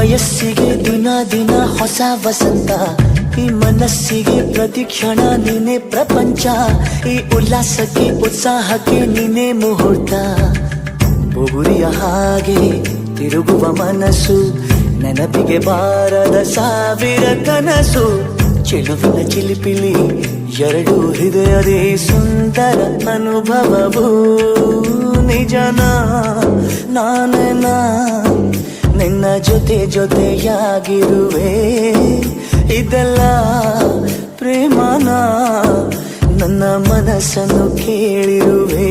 ವಯಸ್ಸಿಗೆ ದಿನ ದಿನ ಹೊಸ ವಸಂತ, ಈ ಮನಸ್ಸಿಗೆ ಪ್ರತಿಕ್ಷಣ ನೀನೆ ಪ್ರಪಂಚ, ಈ ಉಲ್ಲಾಸಕ್ಕೆ ಉತ್ಸಾಹಕ್ಕೆ ನೀನೆ ಮುಹೂರ್ತ. ಬುಗುರಿಯ ಹಾಗೆ ತಿರುಗುವ ಮನಸ್ಸು, ನೆನಪಿಗೆ ಬಾರದ ಸಾವಿರ ಕನಸು. ಚೆಲುವಿನ ಚಿಲಿಪಿಲಿ ಎರಡು ಹೃದಯದೇ ಸುಂದರ ಅನುಭವವು. ನಿಜನ ನಾನೇನ ನಿನ್ನ ಜೊತೆ ಜೊತೆಯಾಗಿರುವೆ, ಇದೆಲ್ಲ ಪ್ರೇಮನ ನನ್ನ ಮನಸ್ಸನ್ನು ಕೇಳಿರುವೆ.